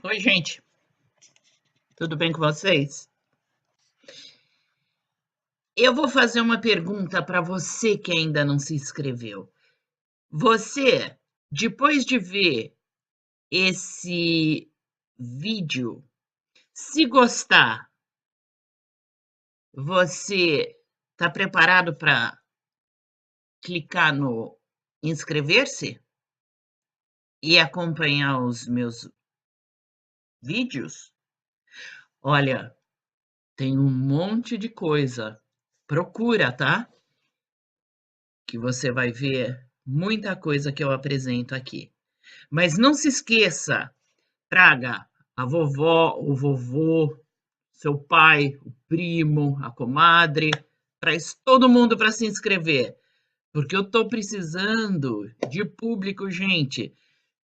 Oi, gente, tudo bem com vocês? Eu vou fazer uma pergunta para você que ainda não se inscreveu. Você, depois de ver esse vídeo, se gostar, você está preparado para clicar no inscrever-se e acompanhar os meus vídeos? Olha, tem um monte de coisa. Procura, tá? Que você vai ver muita coisa que eu apresento aqui. Mas não se esqueça, traga a vovó, o vovô, seu pai, o primo, a comadre, traz todo mundo para se inscrever, porque eu estou precisando de público, gente.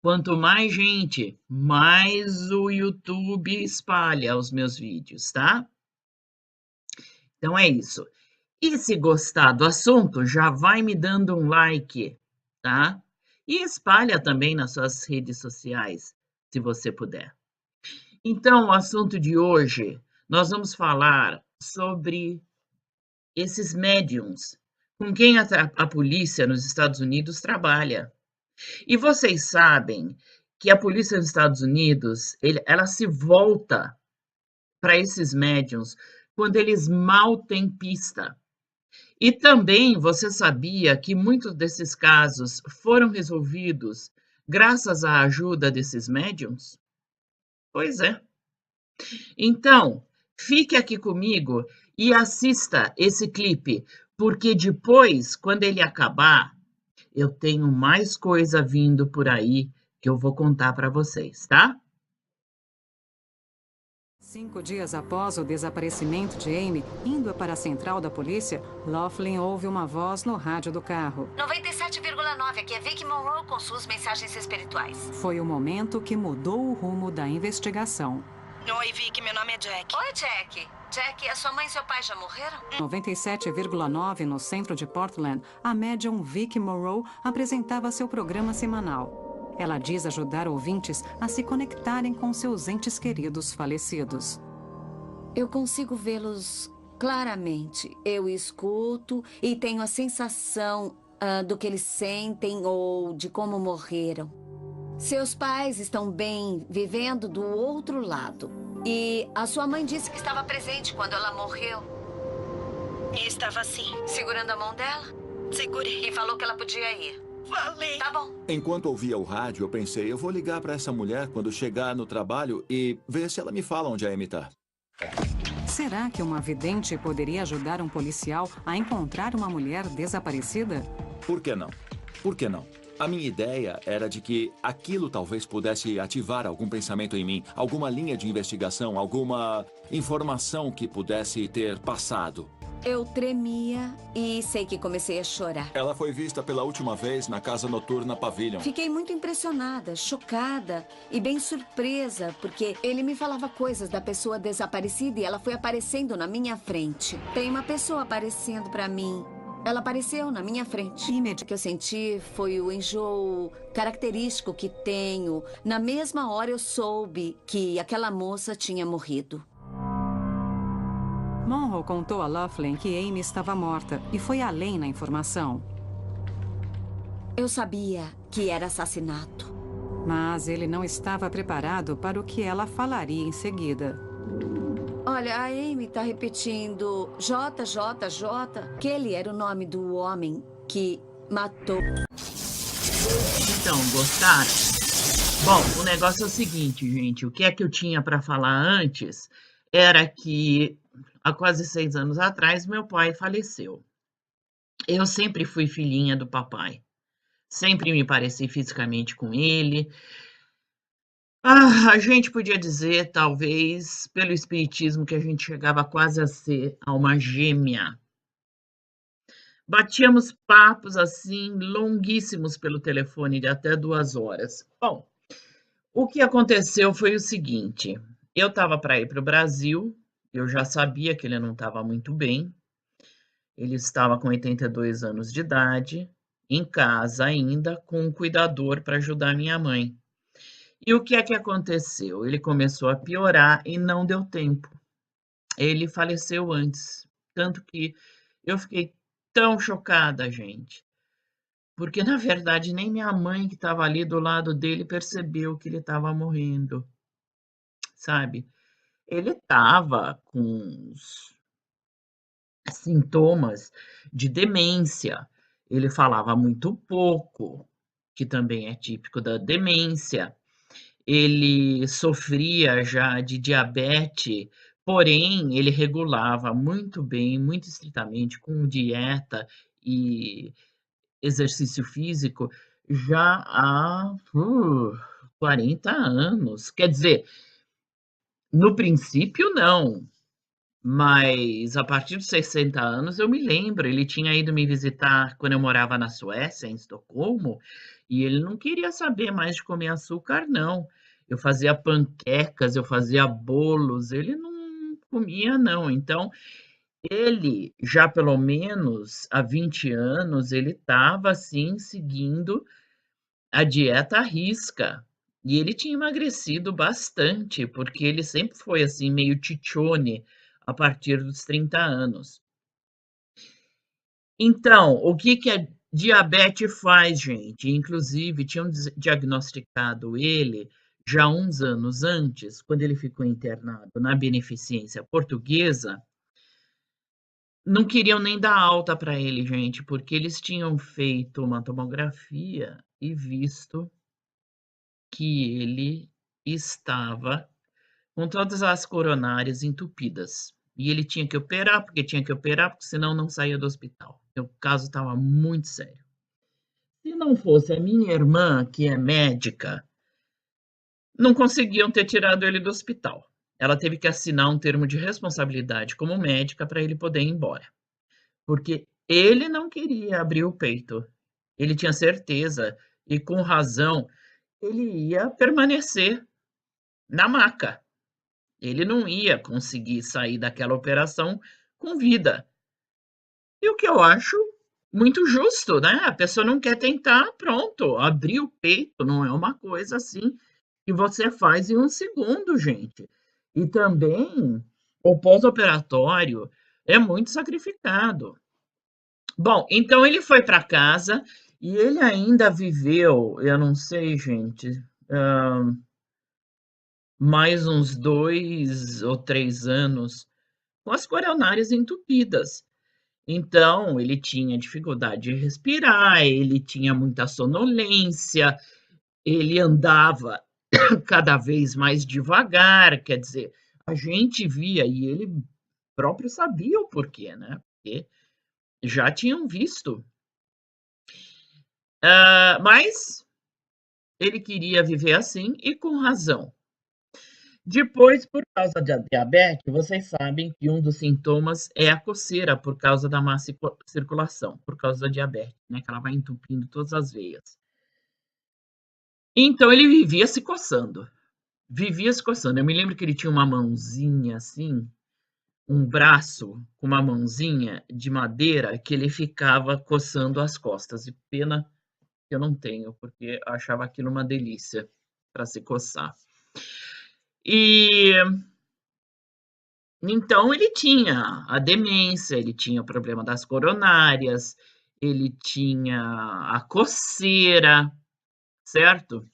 Quanto mais gente, mais o YouTube espalha os meus vídeos, tá? Então é isso. E se gostar do assunto, já vai me dando um like, tá? E espalha também nas suas redes sociais, se você puder. Então, o assunto de hoje, nós vamos falar sobre esses médiums com quem a polícia nos Estados Unidos trabalha. E vocês sabem que a polícia nos Estados Unidos, ela se volta para esses médiums quando eles mal têm pista. E também você sabia que muitos desses casos foram resolvidos graças à ajuda desses médiums? Pois é. Então, fique aqui comigo e assista esse clipe, porque depois, quando ele acabar, eu tenho mais coisa vindo por aí que eu vou contar para vocês, tá? 5 dias após o desaparecimento de Amy, indo para a central da polícia, Laughlin ouve uma voz no rádio do carro. 97,9, aqui é Vicky Monroe com suas mensagens espirituais. Foi o momento que mudou o rumo da investigação. Oi, Vicky, meu nome é Jack. Oi, Jack. Jack, a sua mãe e seu pai já morreram? 97,9 no centro de Portland, a médium Vicky Monroe apresentava seu programa semanal. Ela diz ajudar ouvintes a se conectarem com seus entes queridos falecidos. Eu consigo vê-los claramente. Eu escuto e tenho a sensação do que eles sentem ou de como morreram. Seus pais estão bem, vivendo do outro lado. E a sua mãe disse que Estava presente quando ela morreu, Estava assim. segurando a mão dela Segurei. e falou que ela podia ir. Falei. Tá bom. Enquanto ouvia o rádio, eu pensei, eu vou ligar para essa mulher quando chegar no trabalho e ver se ela me fala onde a Amy tá. Será que uma vidente poderia ajudar um policial a encontrar uma mulher desaparecida? Por que não? Por que não? A minha ideia era de que aquilo talvez pudesse ativar algum pensamento em mim, alguma linha de investigação, alguma informação que pudesse ter passado. eu tremia e sei que comecei a chorar. Ela foi vista pela última vez na casa noturna Pavilion. Fiquei muito impressionada, chocada e bem surpresa, porque ele me falava coisas da pessoa desaparecida e ela foi aparecendo na minha frente. Tem uma pessoa aparecendo pra mim. Ela apareceu na minha frente. O que eu senti foi o enjoo característico que tenho. Na mesma hora eu soube que aquela moça tinha morrido. Monroe contou a Laughlin que Amy estava morta e foi além na informação. Eu sabia que era assassinato. Mas ele não estava preparado para o que ela falaria em seguida. Olha, a Amy tá repetindo JJJ. Aquele era o nome do homem que matou. Então, gostaram? Bom, o negócio é o seguinte, gente. O que é que eu tinha para falar antes era que há quase 6 anos atrás meu pai faleceu. Eu sempre fui filhinha do papai. Sempre me pareci fisicamente com ele. A gente podia dizer, talvez, pelo espiritismo, que a gente chegava quase a ser alma gêmea. Batíamos papos assim, longuíssimos pelo telefone, de até 2 horas. Bom, o que aconteceu foi o seguinte: eu estava para ir para o Brasil, eu já sabia que ele não estava muito bem, ele estava com 82 anos de idade, em casa ainda, com um cuidador para ajudar minha mãe. E o que é que aconteceu? Ele começou a piorar e não deu tempo. Ele faleceu antes, tanto que eu fiquei tão chocada, gente, porque na verdade nem minha mãe que estava ali do lado dele percebeu que ele estava morrendo, sabe. Ele estava com os sintomas de demência, ele falava muito pouco, que também é típico da demência. Ele sofria já de diabetes, porém ele regulava muito bem, muito estritamente com dieta e exercício físico já há 40 anos. Quer dizer, no princípio não, mas a partir dos 60 anos eu me lembro, ele tinha ido me visitar quando eu morava na Suécia, em Estocolmo, e ele não queria saber mais de comer açúcar não. Eu fazia panquecas, eu fazia bolos, ele não comia não. Então, ele já pelo menos há 20 anos, ele estava assim seguindo a dieta à risca. E ele tinha emagrecido bastante, porque ele sempre foi assim meio tchotchone a partir dos 30 anos. Então, o que que a diabetes faz, gente? Inclusive, tinham diagnosticado ele já uns anos antes, quando ele ficou internado na Beneficência Portuguesa, não queriam nem dar alta para ele, gente, porque eles tinham feito uma tomografia e visto que ele estava com todas as coronárias entupidas. E ele tinha que operar, porque tinha que operar, porque senão não saía do hospital. O caso estava muito sério. Se não fosse a minha irmã, que é médica, não conseguiam ter tirado ele do hospital. Ela teve que assinar um termo de responsabilidade como médica para ele poder ir embora. Porque ele não queria abrir o peito. Ele tinha certeza, e com razão, ele ia permanecer na maca. Ele não ia conseguir sair daquela operação com vida. E o que eu acho muito justo, né? A pessoa não quer tentar, pronto, abrir o peito não é uma coisa assim que você faz em um segundo, gente. E também o pós-operatório é muito sacrificado. Bom, então ele foi para casa e ele ainda viveu, eu não sei, gente, mais uns 2 ou 3 anos com as coronárias entupidas. Então, ele tinha dificuldade de respirar, ele tinha muita sonolência, ele andava cada vez mais devagar, quer dizer, a gente via e ele próprio sabia o porquê, né? Porque já tinham visto. Mas ele queria viver assim e com razão. Depois, por causa da diabetes, vocês sabem que um dos sintomas é a coceira por causa da má circulação, por causa da diabetes, né? Que ela vai entupindo todas as veias. Então ele vivia se coçando. Vivia se coçando. Eu me lembro que ele tinha uma mãozinha assim, um braço com uma mãozinha de madeira que ele ficava coçando as costas. E pena que eu não tenho, porque eu achava aquilo uma delícia para se coçar. E então ele tinha a demência, ele tinha o problema das coronárias, ele tinha a coceira, certo?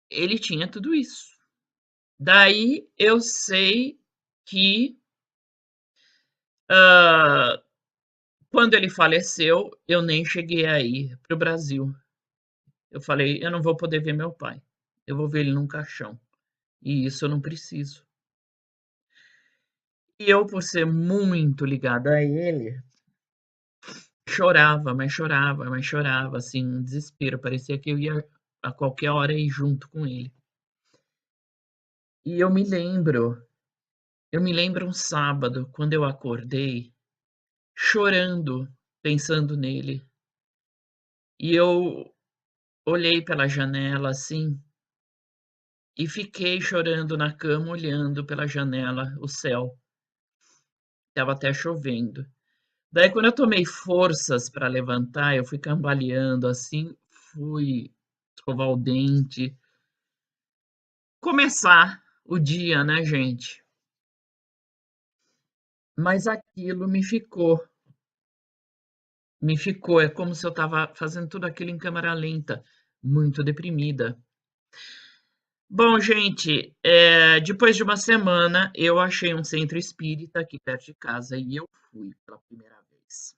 Ele tinha tudo isso. Daí eu sei que quando ele faleceu, eu nem cheguei a ir para o Brasil. Eu falei, eu não vou poder ver meu pai, eu vou ver ele num caixão. E isso eu não preciso. E eu, por ser muito ligada a ele, chorava, mas chorava, mas chorava, assim, um desespero. Parecia que eu ia a qualquer hora ir junto com ele. E eu me lembro um sábado, quando eu acordei, chorando, pensando nele. E eu olhei pela janela, assim, e fiquei chorando na cama, olhando pela janela o céu. Estava até chovendo. Daí, quando eu tomei forças para levantar, eu fui cambaleando assim, fui escovar o dente, começar o dia, né, gente? Mas aquilo me ficou, é como se eu estava fazendo tudo aquilo em câmera lenta, muito deprimida. Bom, gente, depois de uma semana, eu achei um centro espírita aqui perto de casa e eu fui pela primeira vez.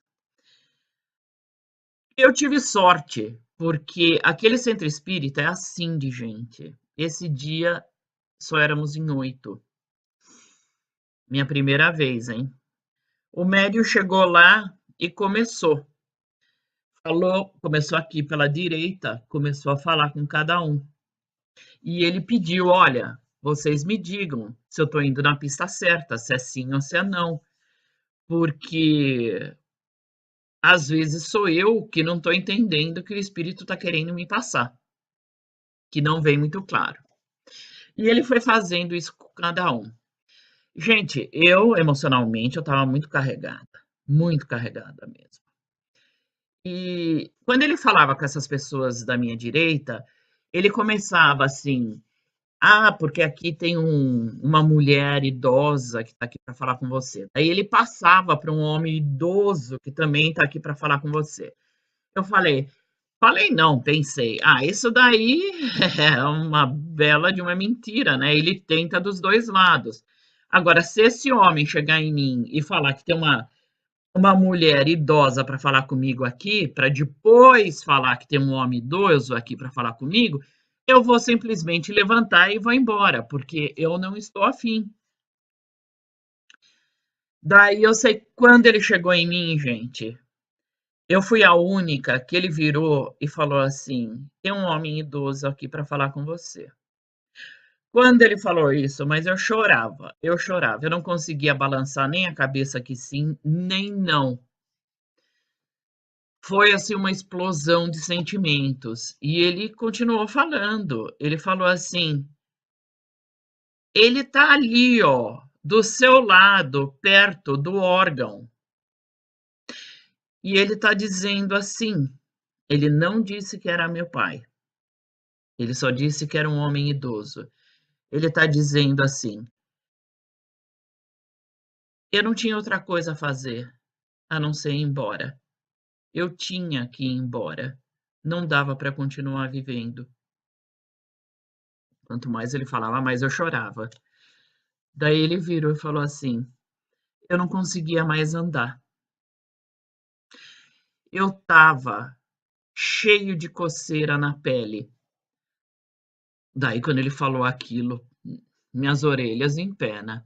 Eu tive sorte, porque aquele centro espírita é assim de gente. Esse dia só éramos em 8. Minha primeira vez, hein? O médium chegou lá e começou aqui pela direita, começou a falar com cada um. E ele pediu: olha, vocês me digam se eu estou indo na pista certa, se é sim ou se é não, porque às vezes sou eu que não estou entendendo o que o espírito está querendo me passar, que não vem muito claro. E ele foi fazendo isso com cada um. Gente, eu emocionalmente eu estava muito carregada mesmo. E quando ele falava com essas pessoas da minha direita, ele começava assim: ah, porque aqui tem uma mulher idosa que está aqui para falar com você. Aí ele passava para um homem idoso que também está aqui para falar com você. Eu falei não, pensei, isso daí é uma bela de uma mentira, né? Ele tenta dos dois lados. Agora, se esse homem chegar em mim e falar que tem uma mulher idosa para falar comigo aqui, para depois falar que tem um homem idoso aqui para falar comigo, eu vou simplesmente levantar e vou embora, porque eu não estou afim. Daí eu sei quando ele chegou em mim, gente. Eu fui a única que ele virou e falou assim: tem um homem idoso aqui para falar com você. Quando ele falou isso, mas eu chorava, eu não conseguia balançar nem a cabeça que sim, nem não. Foi assim uma explosão de sentimentos. E ele continuou falando. Ele falou assim: ele tá ali, ó, do seu lado, perto do órgão. E ele tá dizendo assim: ele não disse que era meu pai. Ele só disse que era um homem idoso. Ele tá dizendo assim: eu não tinha outra coisa a fazer a não ser ir embora. Eu tinha que ir embora. Não dava para continuar vivendo. Quanto mais ele falava, mais eu chorava. Daí ele virou e falou assim: eu não conseguia mais andar. Eu estava cheio de coceira na pele. Daí, quando ele falou aquilo, minhas orelhas em pé, né?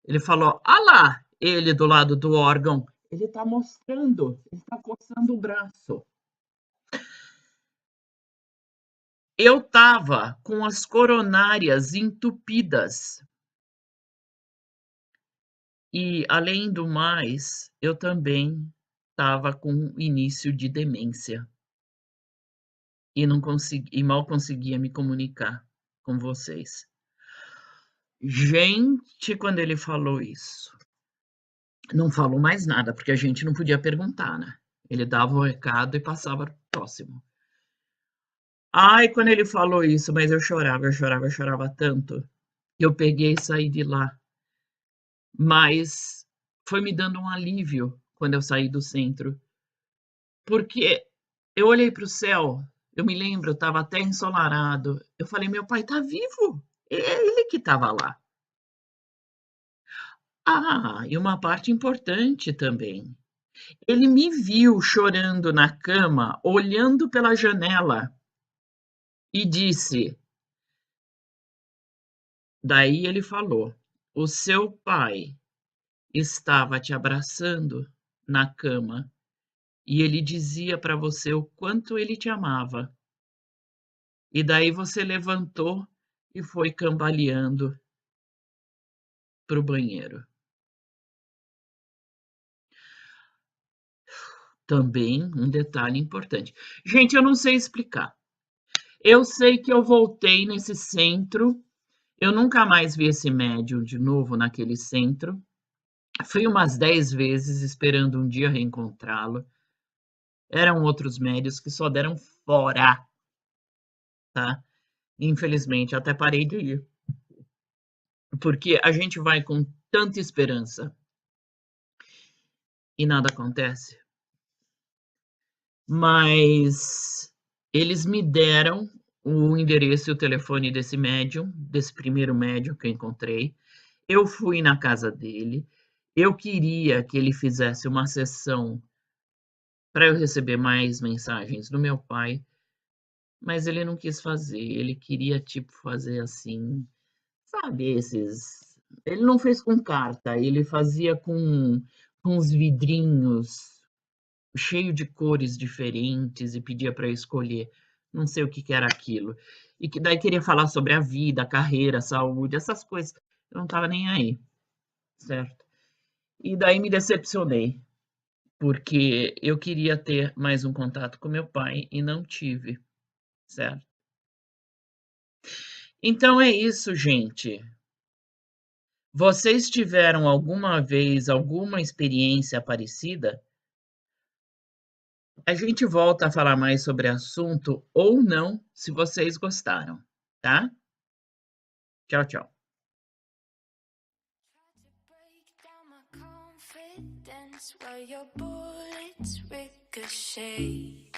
Ele falou: ah lá, ele do lado do órgão. Ele está mostrando, ele está coçando o braço. Eu estava com as coronárias entupidas. E, além do mais, eu também estava com início de demência. E mal conseguia me comunicar com vocês. Gente, quando ele falou isso, não falou mais nada, porque a gente não podia perguntar, né? Ele dava o recado e passava pro próximo. Ai, quando ele falou isso, mas eu chorava tanto. Eu peguei e saí de lá. Mas foi me dando um alívio quando eu saí do centro. Porque eu olhei para o céu, eu me lembro, estava até ensolarado. Eu falei: meu pai está vivo. É ele que estava lá. E uma parte importante também. Ele me viu chorando na cama, olhando pela janela, e disse. Daí ele falou: o seu pai estava te abraçando na cama e ele dizia para você o quanto ele te amava. E daí você levantou e foi cambaleando para o banheiro. Também um detalhe importante. Gente, eu não sei explicar. Eu sei que eu voltei nesse centro. Eu nunca mais vi esse médium de novo naquele centro. Fui umas 10 vezes esperando um dia reencontrá-lo. Eram outros médios que só deram fora. tá? Infelizmente, até parei de ir. Porque a gente vai com tanta esperança e nada acontece. Mas eles me deram o endereço e o telefone desse médium, desse primeiro médium que eu encontrei. Eu fui na casa dele. Eu queria que ele fizesse uma sessão para eu receber mais mensagens do meu pai, mas ele não quis fazer. Ele queria, tipo, fazer assim, sabe, esses. Ele não fez com carta, ele fazia com os vidrinhos cheio de cores diferentes e pedia para eu escolher. Não sei o que que era aquilo. E que daí queria falar sobre a vida, a carreira, a saúde, essas coisas. Eu não estava nem aí, certo? E daí me decepcionei, porque eu queria ter mais um contato com meu pai e não tive, certo? Então é isso, gente. Vocês tiveram alguma vez alguma experiência parecida? A gente volta a falar mais sobre o assunto ou não, se vocês gostaram, tá? Tchau, tchau. Where your bullets ricochet.